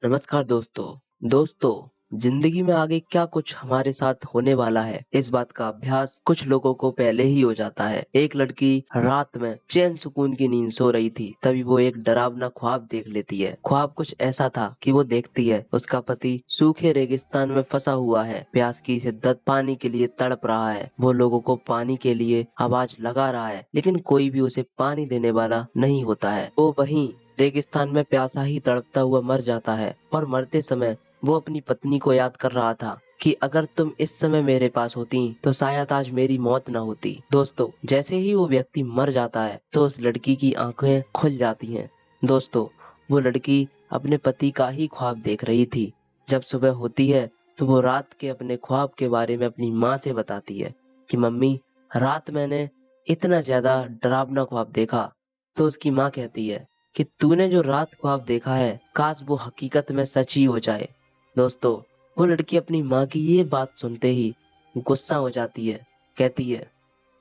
नमस्कार दोस्तों, जिंदगी में आगे क्या कुछ हमारे साथ होने वाला है, इस बात का अभ्यास कुछ लोगों को पहले ही हो जाता है। एक लड़की रात में चैन सुकून की नींद सो रही थी, तभी वो एक डरावना ख्वाब देख लेती है। ख्वाब कुछ ऐसा था कि वो देखती है उसका पति सूखे रेगिस्तान में फंसा हुआ है, प्यास की शिद्दत पानी के लिए तड़प रहा है। वो लोगों को पानी के लिए आवाज लगा रहा है, लेकिन कोई भी उसे पानी देने वाला नहीं होता है। वो वहीं रेगिस्तान में प्यासा ही तड़पता हुआ मर जाता है और मरते समय वो अपनी पत्नी को याद कर रहा था कि अगर तुम इस समय मेरे पास होती तो शायद आज मेरी मौत न होती। दोस्तों, जैसे ही वो व्यक्ति मर जाता है तो उस लड़की की आंखें खुल जाती हैं। दोस्तों, वो लड़की अपने पति का ही ख्वाब देख रही थी। जब सुबह होती है तो वो रात के अपने ख्वाब के बारे में अपनी माँ से बताती है कि मम्मी, रात मैंने इतना ज्यादा डरावना ख्वाब देखा। तो उसकी माँ कहती है कि तूने जो रात ख्वाब देखा है, काश वो हकीकत में सच ही हो जाए। दोस्तों, वो लड़की अपनी माँ की ये बात सुनते ही गुस्सा हो जाती है। कहती है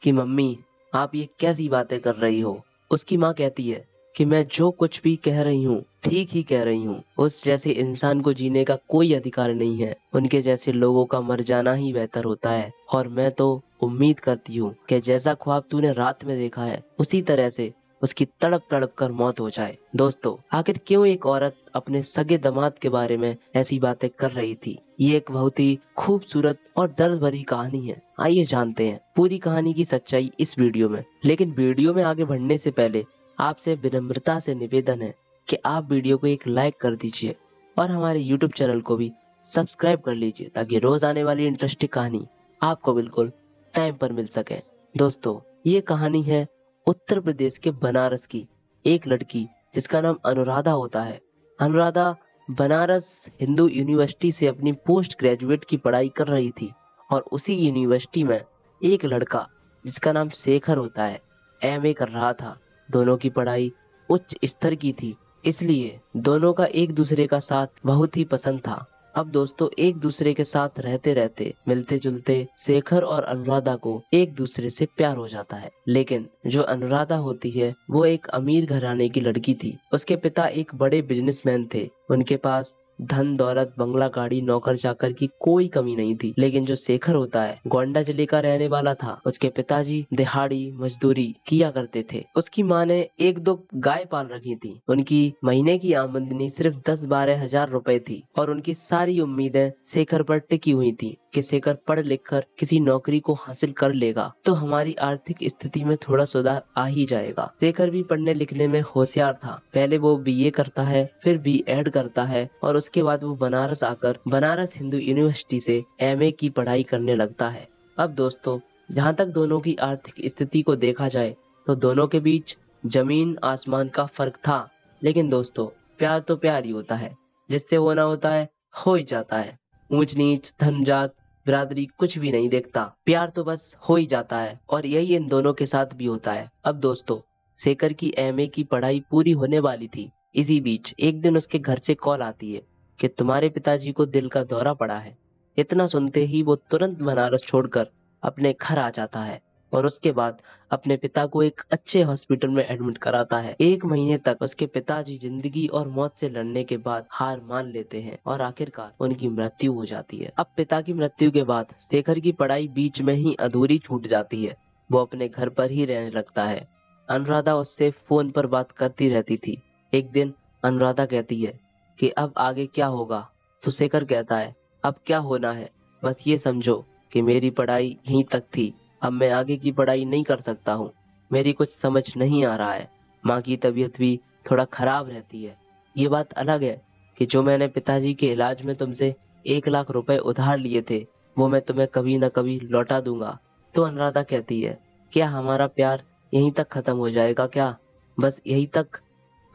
कि मम्मी, आप ये कैसी बातें कर रही हो। उसकी माँ कहती है कि मैं जो कुछ भी कह रही हूँ ठीक ही कह रही हूँ। उस जैसे इंसान को जीने का कोई अधिकार नहीं है, उनके जैसे लोगों का मर जाना ही बेहतर होता है। और मैं तो उम्मीद करती हूँ कि जैसा ख्वाब तूने रात में देखा है उसी तरह से उसकी तड़प तड़प कर मौत हो जाए। दोस्तों, आखिर क्यों एक औरत अपने सगे दामाद के बारे में ऐसी बातें कर रही थी? ये एक बहुत ही खूबसूरत और दर्द भरी कहानी है। आइए जानते हैं पूरी कहानी की सच्चाई इस वीडियो में। लेकिन वीडियो में आगे बढ़ने से पहले आपसे विनम्रता से निवेदन है कि आप वीडियो को एक लाइक कर दीजिए और हमारे यूट्यूब चैनल को भी सब्सक्राइब कर लीजिए, ताकि रोज आने वाली इंटरेस्टिंग कहानी आपको बिल्कुल टाइम पर मिल सके। दोस्तों, ये कहानी है उत्तर प्रदेश के बनारस की एक लड़की जिसका नाम अनुराधा होता है। अनुराधा बनारस हिंदू यूनिवर्सिटी से अपनी पोस्ट ग्रेजुएट की पढ़ाई कर रही थी और उसी यूनिवर्सिटी में एक लड़का जिसका नाम शेखर होता है एमए कर रहा था। दोनों की पढ़ाई उच्च स्तर की थी, इसलिए दोनों का एक दूसरे का साथ बहुत ही पसंद था। अब दोस्तों, एक दूसरे के साथ रहते रहते मिलते जुलते शेखर और अनुराधा को एक दूसरे से प्यार हो जाता है। लेकिन जो अनुराधा होती है वो एक अमीर घराने की लड़की थी। उसके पिता एक बड़े बिजनेसमैन थे। उनके पास धन दौलत बंगला गाड़ी नौकर चाकर की कोई कमी नहीं थी। लेकिन जो शेखर होता है गोंडा जिले का रहने वाला था। उसके पिताजी दिहाड़ी मजदूरी किया करते थे। उसकी माँ ने एक दो गाय पाल रखी थी। उनकी महीने की आमदनी सिर्फ 10-12 हजार रुपए थी और उनकी सारी उम्मीदें शेखर पर टिकी हुई थी कि शेखर पढ़ लिख कर किसी नौकरी को हासिल कर लेगा तो हमारी आर्थिक स्थिति में थोड़ा सुधार आ ही जाएगा। शेखर भी पढ़ने लिखने में होशियार था। पहले वो बीए करता है, फिर बीएड करता है और उसके बाद वो बनारस आकर बनारस हिंदू यूनिवर्सिटी से एमए की पढ़ाई करने लगता है। अब दोस्तों, जहाँ तक दोनों की आर्थिक स्थिति को देखा जाए तो दोनों के बीच जमीन आसमान का फर्क था। लेकिन दोस्तों, प्यार तो प्यार ही होता है, जिससे होना होता है हो ही जाता है। ऊंच नीच धन जात बिरादरी कुछ भी नहीं देखता, प्यार तो बस हो ही जाता है और यही इन दोनों के साथ भी होता है। अब दोस्तों, शेखर की एमए की पढ़ाई पूरी होने वाली थी। इसी बीच एक दिन उसके घर से कॉल आती है कि तुम्हारे पिताजी को दिल का दौरा पड़ा है। इतना सुनते ही वो तुरंत बनारस छोड़कर अपने घर आ जाता है और उसके बाद अपने पिता को एक अच्छे हॉस्पिटल में एडमिट कराता है। 1 महीने तक उसके पिताजी जिंदगी और मौत से लड़ने के बाद हार मान लेते हैं और आखिरकार उनकी मृत्यु हो जाती है। अब पिता की मृत्यु के बाद शेखर की पढ़ाई बीच में ही अधूरी छूट जाती है। वो अपने घर पर ही रहने लगता है। अनुराधा उससे फोन पर बात करती रहती थी। एक दिन अनुराधा कहती है कि अब आगे क्या होगा, तो शेखर कहता है अब क्या होना है, बस ये समझो कि मेरी पढ़ाई यहीं तक थी, अब मैं आगे की पढ़ाई नहीं कर सकता हूँ। मेरी कुछ समझ नहीं आ रहा है। माँ की तबीयत भी थोड़ा खराब रहती है। ये बात अलग है कि जो मैंने पिताजी के इलाज में तुमसे 1 लाख रुपए उधार लिए थे वो मैं तुम्हें कभी न कभी लौटा दूंगा। तो अनुराधा कहती है क्या हमारा प्यार यहीं तक खत्म हो जाएगा क्या? बस यहीं तक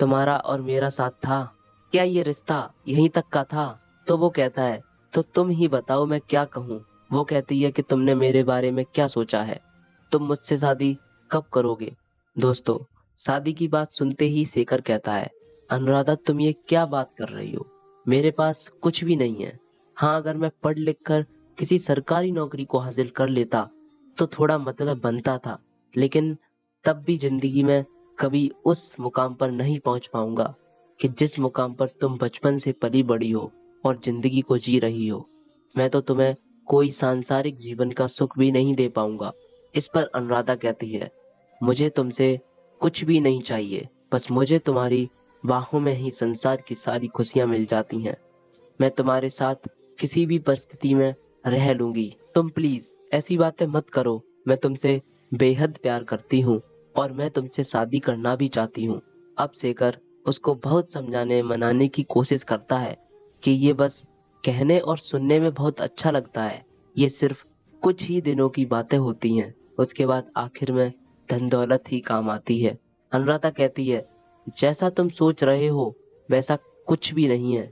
तुम्हारा और मेरा साथ था? क्या ये रिश्ता यहीं तक का था? तो वो कहता है तो तुम ही बताओ मैं क्या कहूँ। वो कहती है कि तुमने मेरे बारे में क्या सोचा है, तुम मुझसे शादी कब करोगे? दोस्तों, शादी की बात सुनते ही शेखर कहता है अनुराधा तुम ये क्या बात कर रही हो, मेरे पास कुछ भी नहीं है। हाँ, अगर मैं पढ़ लिख कर किसी सरकारी नौकरी को हासिल कर लेता तो थोड़ा मतलब बनता था, लेकिन तब भी जिंदगी में कभी उस मुकाम पर नहीं पहुंच पाऊंगा। कि जिस मुकाम पर तुम बचपन से पली बड़ी हो और जिंदगी को जी रही हो, मैं तो तुम्हें कोई सांसारिक जीवन का सुख भी नहीं दे पाऊंगा। इस पर अनुराधा कहती है, मुझे तुमसे कुछ भी नहीं चाहिए, बस मुझे तुम्हारी बाहों में ही संसार की सारी खुशियां मिल जाती हैं। मैं तुम्हारे साथ किसी भी परिस्थिति में रह लूंगी। तुम प्लीज ऐसी बातें मत करो। मैं तुमसे बेहद प्यार करती हूँ और मैं तुमसे शादी करना भी चाहती हूँ। अब शेखर उसको बहुत समझाने मनाने की कोशिश करता है कि ये बस कहने और सुनने में बहुत अच्छा लगता है, ये सिर्फ कुछ ही दिनों की बातें होती हैं, उसके बाद आखिर में धन दौलत ही काम आती है। अनुराधा कहती है, जैसा तुम सोच रहे हो वैसा कुछ भी नहीं है।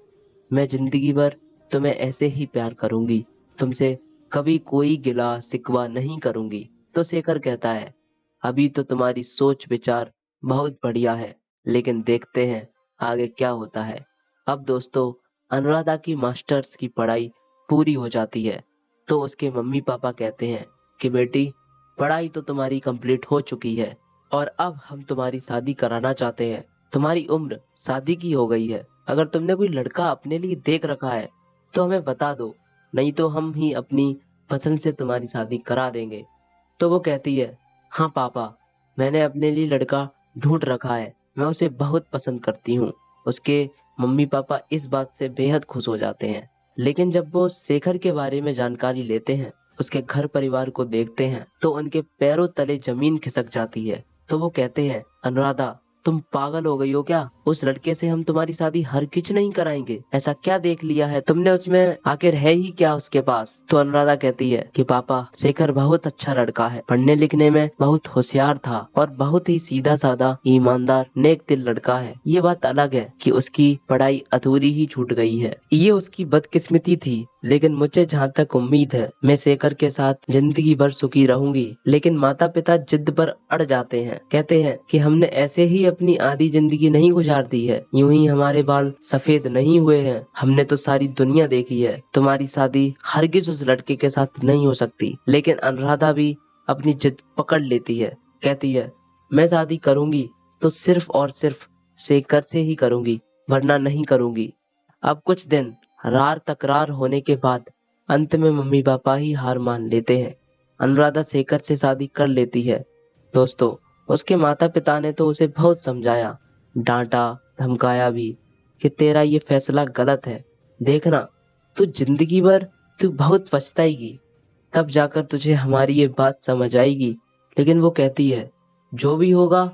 मैं जिंदगी भर तुम्हें ऐसे ही प्यार करूंगी, तुमसे कभी कोई गिला शिकवा नहीं करूंगी। तो शेखर कहता है, अभी तो तुम्हारी सोच विचार बहुत बढ़िया है, लेकिन देखते हैं आगे क्या होता है। अब दोस्तों, अनुराधा की मास्टर्स की पढ़ाई पूरी हो जाती है तो उसके मम्मी पापा कहते हैं कि बेटी, पढ़ाई तो तुम्हारी कंप्लीट हो चुकी है और अब हम तुम्हारी शादी कराना चाहते हैं। तुम्हारी उम्र शादी की हो गई है। अगर तुमने कोई लड़का अपने लिए देख रखा है तो हमें बता दो, नहीं तो हम ही अपनी पसंद से तुम्हारी शादी करा देंगे। तो वो कहती है, हाँ पापा, मैंने अपने लिए लड़का ढूंढ रखा है, मैं उसे बहुत पसंद करती हूँ। उसके मम्मी पापा इस बात से बेहद खुश हो जाते हैं। लेकिन जब वो शेखर के बारे में जानकारी लेते हैं, उसके घर परिवार को देखते हैं, तो उनके पैरों तले जमीन खिसक जाती है। तो वो कहते हैं, अनुराधा, तुम पागल हो गई हो क्या? उस लड़के से हम तुम्हारी शादी हरगिज नहीं कराएंगे। ऐसा क्या देख लिया है तुमने उसमें? आखिर है ही क्या उसके पास? तो अनुराधा कहती है कि पापा, शेखर बहुत अच्छा लड़का है, पढ़ने लिखने में बहुत होशियार था और बहुत ही सीधा साधा, ईमानदार, नेक दिल लड़का है। ये बात अलग है कि उसकी पढ़ाई अधूरी ही छूट गई है। ये उसकी बदकिस्मती थी, लेकिन मुझे जहाँ तक उम्मीद है, मैं शेखर के साथ जिंदगी भर सुखी रहूंगी। लेकिन माता पिता जिद पर अड़ जाते हैं, कहते हैं कि हमने ऐसे ही अपनी आधी जिंदगी नहीं गुजार दी है, यूं ही हमारे बाल सफेद नहीं हुए हैं, हमने तो सारी दुनिया देखी है, तुम्हारी शादी हरगिज उस लड़के के साथ नहीं हो सकती। लेकिन अनुराधा भी अपनी जिद पकड़ लेती है, कहती है, मैं शादी करूंगी तो सिर्फ और सिर्फ शेखर से ही करूंगी, वरना नहीं करूंगी। अब कुछ दिन रार तकरार होने के बाद अंत में मम्मी पापा ही हार मान लेते हैं। अनुराधा शेखर से शादी कर लेती है। दोस्तों, उसके माता पिता ने तो उसे बहुत समझाया, डांटा, धमकाया भी कि तेरा ये फैसला गलत है, देखना तू जिंदगी भर तू बहुत पछताएगी, तब जाकर तुझे हमारी ये बात समझ आएगी। लेकिन वो कहती है, जो भी होगा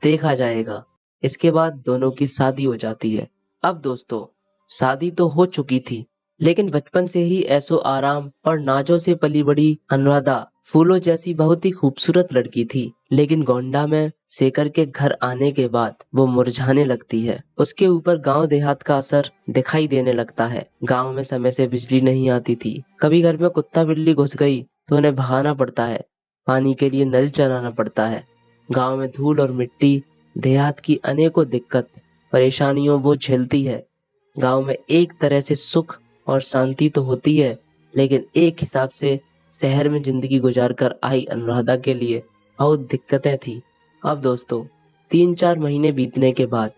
देखा जाएगा। इसके बाद दोनों की शादी हो जाती है। अब दोस्तों, शादी तो हो चुकी थी, लेकिन बचपन से ही ऐशो आराम और नाजों से पली बड़ी अनुराधा फूलों जैसी बहुत ही खूबसूरत लड़की थी। लेकिन गोंडा में शेखर के घर आने के बाद वो मुरझाने लगती है। उसके ऊपर गांव देहात का असर दिखाई देने लगता है। गांव में समय से बिजली नहीं आती थी, कभी घर में कुत्ता बिल्ली घुस गई तो उन्हें भगाना पड़ता है, पानी के लिए नल चलाना पड़ता है। गांव में धूल और मिट्टी, देहात की अनेकों दिक्कत परेशानियों वो झेलती है। गांव में एक तरह से सुख और शांति तो होती है, लेकिन एक हिसाब से शहर में जिंदगी गुजार कर आई अनुराधा के लिए बहुत दिक्कतें थी। अब दोस्तों, 3-4 महीने बीतने के बाद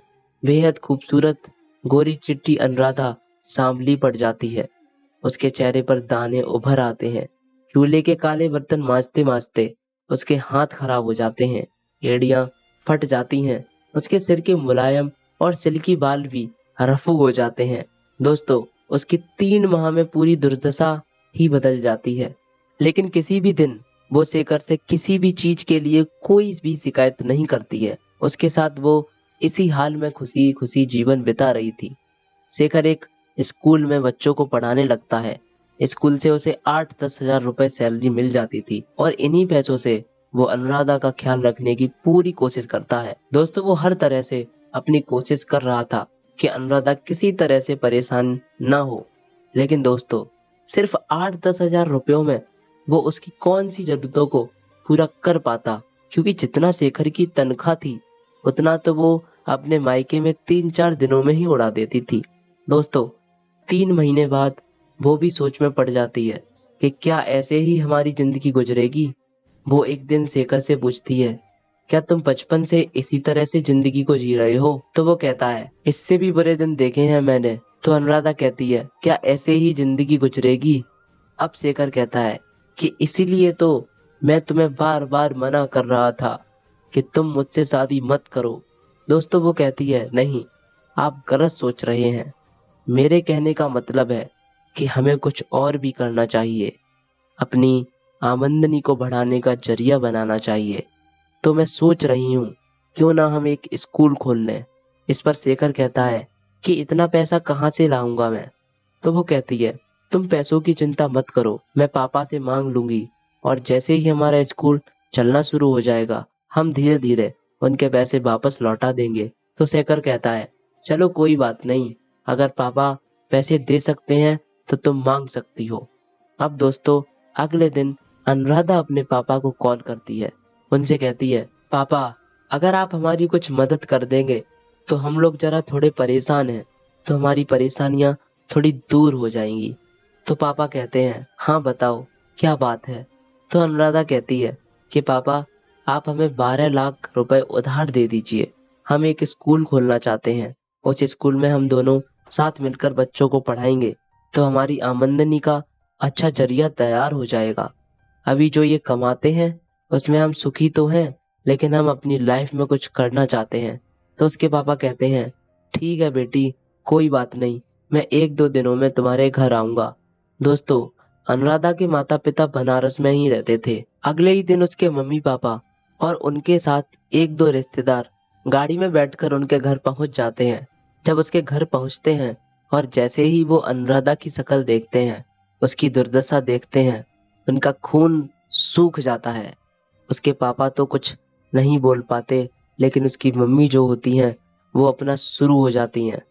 बेहद खूबसूरत गोरी चिट्टी अनुराधा सांवली पड़ जाती है। उसके चेहरे पर दाने उभर आते हैं। चूल्हे के काले बर्तन मांजते मांजते उसके हाथ खराब हो जाते हैं, एड़ियां फट जाती हैं, उसके सिर के मुलायम और सिल्की बाल भी रफू हो जाते हैं। दोस्तों, उसकी 3 माह में पूरी दुर्दशा ही बदल जाती है। लेकिन किसी भी दिन वो शेखर से किसी भी चीज के लिए कोई भी शिकायत नहीं करती है। उसके साथ वो इसी हाल में खुशी खुशी जीवन बिता रही थी। शेखर एक स्कूल में बच्चों को पढ़ाने लगता है। स्कूल से उसे 8-10 हजार रुपए सैलरी मिल जाती थी और इन्हीं पैसों से वो अनुराधा का ख्याल रखने की पूरी कोशिश करता है। दोस्तों, वो हर तरह से अपनी कोशिश कर रहा था कि अनुराधा किसी तरह से परेशान ना हो। लेकिन दोस्तों, सिर्फ 8-10 हजार रुपयों में वो उसकी कौन सी जरूरतों को पूरा कर पाता, क्योंकि जितना शेखर की तनख्वाह थी उतना तो वो अपने मायके में 3-4 दिनों में ही उड़ा देती थी। दोस्तों, 3 महीने बाद वो भी सोच में पड़ जाती है कि क्या ऐसे ही हमारी जिंदगी गुजरेगी। वो एक दिन शेखर से पूछती है क्या तुम बचपन से इसी तरह से जिंदगी को जी रहे हो? तो वो कहता है, इससे भी बुरे दिन देखे हैं मैंने। तो अनुराधा कहती है, क्या ऐसे ही जिंदगी गुजरेगी? अब शेखर कहता है कि इसीलिए तो मैं तुम्हें बार बार मना कर रहा था कि तुम मुझसे शादी मत करो। दोस्तों वो कहती है, नहीं, आप गलत सोच रहे हैं। मेरे कहने का मतलब है कि हमें कुछ और भी करना चाहिए, अपनी आमदनी को बढ़ाने का जरिया बनाना चाहिए। तो मैं सोच रही हूँ, क्यों ना हम एक स्कूल खोल लें। इस पर शेखर कहता है कि इतना पैसा कहाँ से लाऊंगा मैं? तो वो कहती है, तुम पैसों की चिंता मत करो, मैं पापा से मांग लूंगी, और जैसे ही हमारा स्कूल चलना शुरू हो जाएगा, हम धीरे धीरे उनके पैसे वापस लौटा देंगे। तो शेखर कहता है, चलो कोई बात नहीं, अगर पापा पैसे दे सकते हैं तो तुम मांग सकती हो। अब दोस्तों अगले दिन अनुराधा अपने पापा को कॉल करती है। उनसे कहती है, पापा, अगर आप हमारी कुछ मदद कर देंगे तो हम लोग जरा थोड़े परेशान हैं, तो हमारी परेशानियां थोड़ी दूर हो जाएंगी। तो पापा कहते हैं, हाँ बताओ क्या बात है? तो अनुराधा कहती है कि पापा, आप हमें 12 लाख रुपए उधार दे दीजिए, हम एक स्कूल खोलना चाहते हैं। उस स्कूल में हम दोनों साथ मिलकर बच्चों को पढ़ाएंगे, तो हमारी आमदनी का अच्छा जरिया तैयार हो जाएगा। अभी जो ये कमाते हैं उसमें हम सुखी तो हैं, लेकिन हम अपनी लाइफ में कुछ करना चाहते हैं। तो उसके पापा कहते हैं, ठीक है बेटी, कोई बात नहीं, मैं 1-2 दिनों में तुम्हारे घर आऊंगा। दोस्तों अनुराधा के माता पिता बनारस में ही रहते थे। अगले ही दिन उसके मम्मी पापा और उनके साथ 1-2 रिश्तेदार गाड़ी में बैठकर उनके घर पहुंच जाते हैं। जब उसके घर पहुंचते हैं और जैसे ही वो अनुराधा की शक्ल देखते हैं, उसकी दुर्दशा देखते हैं, उनका खून सूख जाता है। उसके पापा तो कुछ नहीं बोल पाते, लेकिन उसकी मम्मी जो होती हैं वो अपना शुरू हो जाती हैं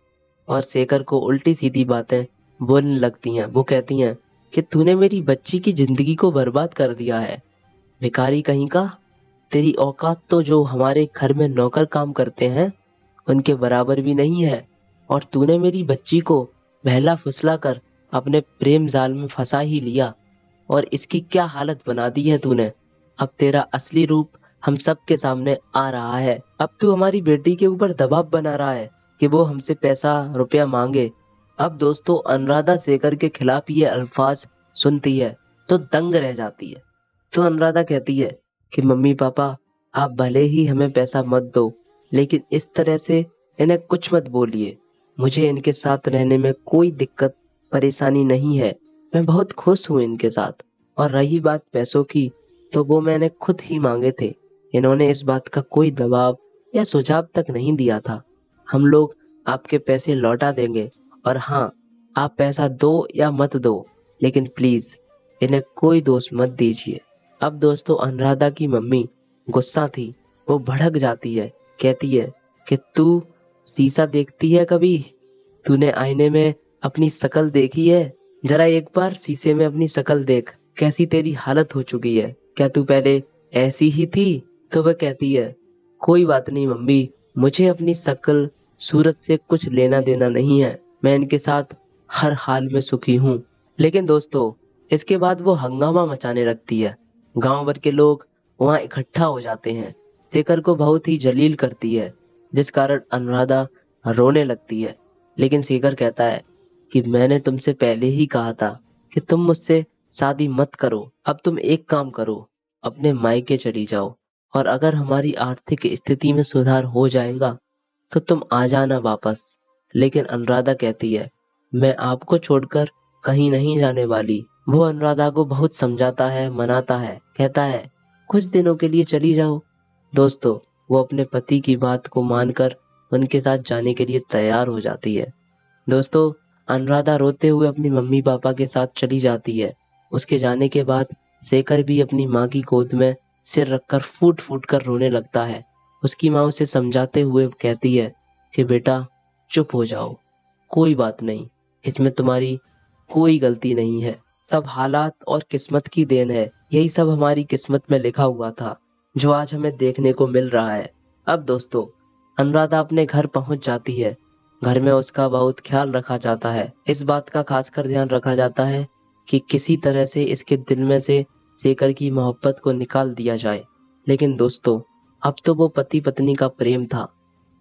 और शेखर को उल्टी सीधी बातें बोलने लगती हैं। वो कहती हैं कि तूने मेरी बच्ची की जिंदगी को बर्बाद कर दिया है, भिखारी कहीं का। तेरी औकात तो जो हमारे घर में नौकर काम करते हैं उनके बराबर भी नहीं है, और तूने मेरी बच्ची को बहला फुसला कर अपने प्रेम जाल में फंसा ही लिया, और इसकी क्या हालत बना दी है तूने। अब तेरा असली रूप हम सबके सामने आ रहा है। अब तू हमारी बेटी के ऊपर दबाव बना रहा है कि वो हमसे पैसा रुपया मांगे। अब दोस्तों अनुराधा शेखर के खिलाफ ये अल्फाज सुनती है तो दंग रह जाती है। तो अनुराधा कहती है कि मम्मी पापा, आप भले ही हमें पैसा मत दो, लेकिन इस तरह से इन्हें कुछ मत बोलिए। मुझे इनके साथ रहने में कोई दिक्कत परेशानी नहीं है, मैं बहुत खुश हूँ इनके साथ। और रही बात पैसों की, तो वो मैंने खुद ही मांगे थे। इन्होंने इस बात का कोई दबाव या सुझाव तक नहीं दिया था। हम लोग आपके पैसे लौटा देंगे, और हाँ, आप पैसा दो या मत दो, लेकिन प्लीज इन्हें कोई दोष मत दीजिए। अब दोस्तों अनुराधा की मम्मी गुस्सा थी, वो भड़क जाती है, कहती है कि तू शीशा देखती है कभी? तूने आईने में अपनी शक्ल देखी है? जरा एक बार शीशे में अपनी शक्ल देख, कैसी तेरी हालत हो चुकी है। क्या तू पहले ऐसी ही थी? तो वह कहती है, कोई बात नहीं मम्मी, मुझे अपनी शक्ल सूरत से कुछ लेना देना नहीं है, मैं इनके साथ हर हाल में सुखी हूँ। लेकिन दोस्तों इसके बाद वो हंगामा मचाने लगती है। गांव भर के लोग वहां इकट्ठा हो जाते हैं, शेखर को बहुत ही जलील करती है, जिस कारण अनुराधा रोने लगती है। लेकिन शेखर कहता है कि मैंने तुमसे पहले ही कहा था कि तुम मुझसे शादी मत करो। अब तुम एक काम करो, अपने मायके चली जाओ, और अगर हमारी आर्थिक स्थिति में सुधार हो जाएगा तो तुम आ जाना वापस। लेकिन अनुराधा कहती है, मैं आपको छोड़कर कहीं नहीं जाने वाली। वो अनुराधा को बहुत समझाता है, मनाता है, कहता है कुछ दिनों के लिए चली जाओ। दोस्तों वो अपने पति की बात को मानकर उनके साथ जाने के लिए तैयार हो जाती है। दोस्तों अनुराधा रोते हुए अपनी मम्मी पापा के साथ चली जाती है। उसके जाने के बाद शेखर भी अपनी माँ की गोद में सिर रखकर फूट फूट कर रोने लगता है। उसकी माँ उसे समझाते हुए कहती है कि बेटा चुप हो जाओ, कोई बात नहीं, इसमें तुम्हारी कोई गलती नहीं है, सब हालात और किस्मत की देन है। यही सब हमारी किस्मत में लिखा हुआ था, जो आज हमें देखने को मिल रहा है। अब दोस्तों अनुराधा अपने घर पहुंच जाती है। घर में उसका बहुत ख्याल रखा जाता है। इस बात का खासकर ध्यान रखा जाता है कि किसी तरह से इसके दिल में से शेखर की मोहब्बत को निकाल दिया जाए। लेकिन दोस्तों अब तो वो पति पत्नी का प्रेम था।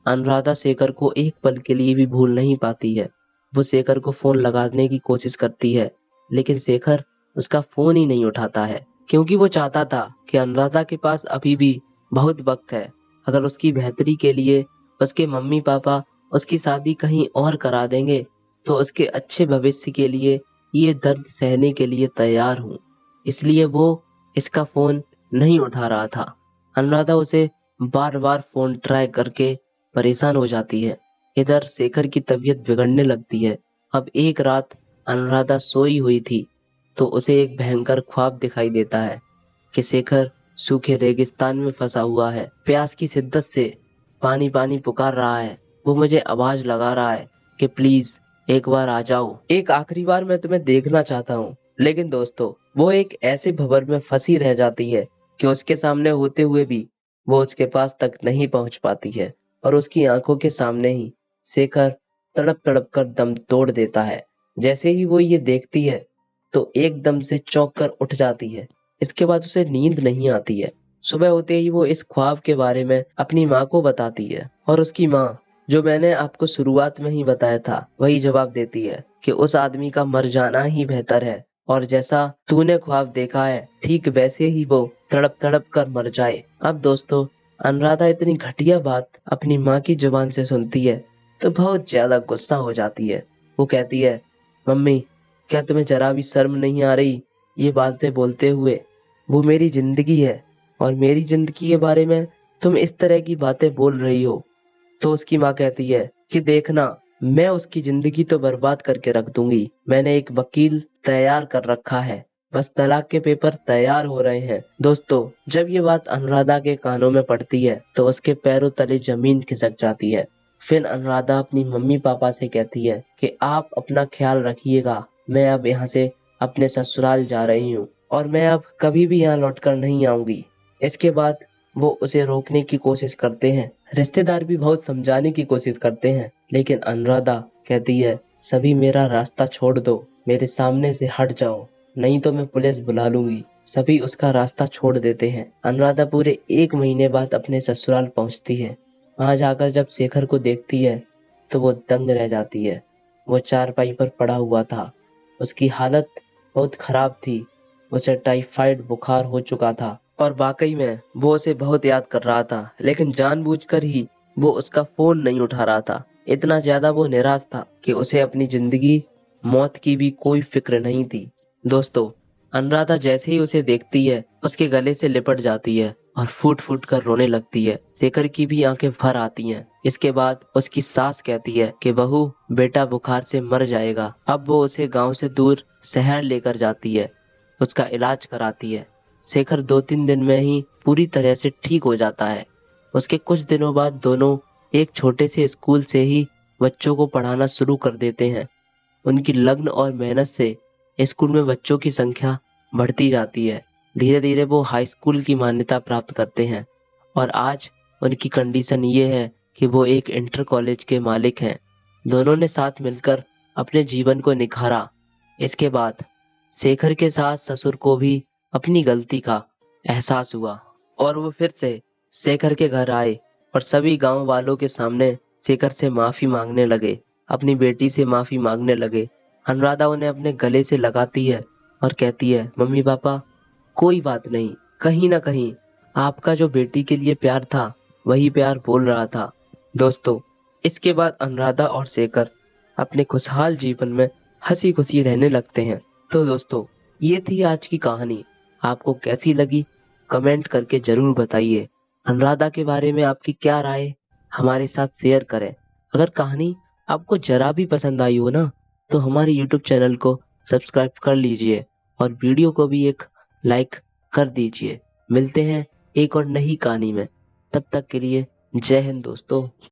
अनुराधा शेखर को एक पल के लिए भी भूल नहीं पाती है। वो शेखर को फोन लगाने की कोशिश करती है, लेकिन शेखर उसका फोन ही नहीं उठाता है, क्योंकि वो चाहता था कि अनुराधा के पास अभी भी बहुत वक्त है। अगर उसकी बेहतरी के लिए उसके मम्मी पापा उसकी शादी कहीं और करा देंगे, तो उसके अच्छे भविष्य के लिए ये दर्द सहने के लिए तैयार हूँ। इसलिए वो इसका फोन नहीं उठा रहा था। अनुराधा उसे बार बार फोन ट्राई करके परेशान हो जाती है। इधर शेखर की तबीयत बिगड़ने लगती है। अब एक रात अनुराधा सोई हुई थी, तो उसे एक भयंकर ख्वाब दिखाई देता है कि शेखर सूखे रेगिस्तान में फंसा हुआ है, प्यास की शिद्दत से पानी पानी पुकार रहा है। वो मुझे आवाज लगा रहा है कि प्लीज एक बार आ जाओ, एक आखिरी बार मैं तुम्हें देखना चाहता हूँ। लेकिन दोस्तों, वो एक ऐसे भंवर में फंसी रह जाती है कि उसके सामने होते हुए भी वो उसके पास तक नहीं पहुंच पाती है, और उसकी आंखों के सामने ही शेखर तड़प तड़प कर दम तोड़ देता है। जैसे ही वो ये देखती है, तो एकदम से चौंक कर उठ जाती है। इसके बाद उसे नींद नहीं आती है। सुबह होते ही वो इस ख्वाब के बारे में अपनी माँ को बताती है, और उसकी माँ, जो मैंने आपको शुरुआत में ही बताया था, वही जवाब देती है कि उस आदमी का मर जाना ही बेहतर है, और जैसा तूने ख्वाब देखा है ठीक वैसे ही वो तड़प तड़प कर मर जाए। अब दोस्तों, अनुराधा इतनी घटिया बात अपनी माँ की जुबान से सुनती है तो बहुत ज्यादा गुस्सा हो जाती है। वो कहती है, मम्मी, क्या तुम्हें जरा भी शर्म नहीं आ रही ये बातें बोलते हुए? वो मेरी जिंदगी है, और मेरी जिंदगी के बारे में तुम इस तरह की बातें बोल रही हो। तो उसकी माँ कहती है कि देखना, मैं उसकी जिंदगी तो बर्बाद करके रख दूंगी। मैंने एक वकील तैयार कर रखा है, बस तलाक के पेपर तैयार हो रहे हैं। दोस्तों, जब ये बात अनुराधा के कानों में पड़ती है तो उसके पैरों तले जमीन खिसक जाती है। फिर अनुराधा अपनी मम्मी पापा से कहती है कि आप अपना ख्याल रखिएगा, मैं अब यहाँ से अपने ससुराल जा रही हूँ, और मैं अब कभी भी यहाँ लौटकर नहीं आऊंगी। इसके बाद वो उसे रोकने की कोशिश करते हैं, रिश्तेदार भी बहुत समझाने की कोशिश करते हैं, लेकिन अनुराधा कहती है, सभी मेरा रास्ता छोड़ दो, मेरे सामने से हट जाओ, नहीं तो मैं पुलिस बुला लूंगी। सभी उसका रास्ता छोड़ देते हैं। अनुराधा पूरे 1 महीने बाद अपने ससुराल पहुंचती है। वहां जाकर जब शेखर को देखती है तो वो दंग रह जाती है। वो चारपाई पर पड़ा हुआ था। उसकी हालत बहुत खराब थी। उसे टाइफाइड बुखार हो चुका था, और वाकई में वो उसे बहुत याद कर रहा था, लेकिन जानबूझकर ही वो उसका फोन नहीं उठा रहा था। इतना ज्यादा वो निराश था कि उसे अपनी जिंदगी मौत की भी कोई फिक्र नहीं थी। दोस्तों, अनुराधा जैसे ही उसे देखती है उसके गले से लिपट जाती है और फूट फूट कर रोने लगती है। शेखर की भी आंखें भर आती हैं। इसके बाद उसकी सास कहती है कि बहू, बेटा बुखार से मर जाएगा। अब वो उसे गांव से दूर शहर लेकर जाती है, उसका इलाज कराती है। शेखर 2-3 दिन में ही पूरी तरह से ठीक हो जाता है। उसके कुछ दिनों बाद दोनों एक छोटे से स्कूल से ही बच्चों को पढ़ाना शुरू कर देते हैं। उनकी लगन और मेहनत से स्कूल में बच्चों की संख्या बढ़ती जाती है। धीरे धीरे वो हाई स्कूल की मान्यता प्राप्त करते हैं, और आज उनकी कंडीशन ये है कि वो एक इंटर कॉलेज के मालिक हैं। दोनों ने साथ मिलकर अपने जीवन को निखारा। इसके बाद शेखर के सास ससुर को भी अपनी गलती का एहसास हुआ, और वो फिर से शेखर के घर आए और सभी गांव वालों के सामने शेखर से माफी मांगने लगे, अपनी बेटी से माफी मांगने लगे। अनुराधा उन्हें अपने गले से लगाती है और कहती है, मम्मी पापा, कोई बात नहीं, कहीं ना कहीं आपका जो बेटी के लिए प्यार था वही प्यार बोल रहा था। दोस्तों, इसके बाद अनुराधा और शेखर अपने खुशहाल जीवन में हंसी खुशी रहने लगते हैं। तो दोस्तों, ये थी आज की कहानी। आपको कैसी लगी कमेंट करके जरूर बताइए। अनुराधा के बारे में आपकी क्या राय है, हमारे साथ शेयर करें। अगर कहानी आपको जरा भी पसंद आई हो ना, तो हमारे YouTube चैनल को सब्सक्राइब कर लीजिए, और वीडियो को भी एक लाइक कर दीजिए। मिलते हैं एक और नई कहानी में। तब तक के लिए जय हिंद दोस्तों।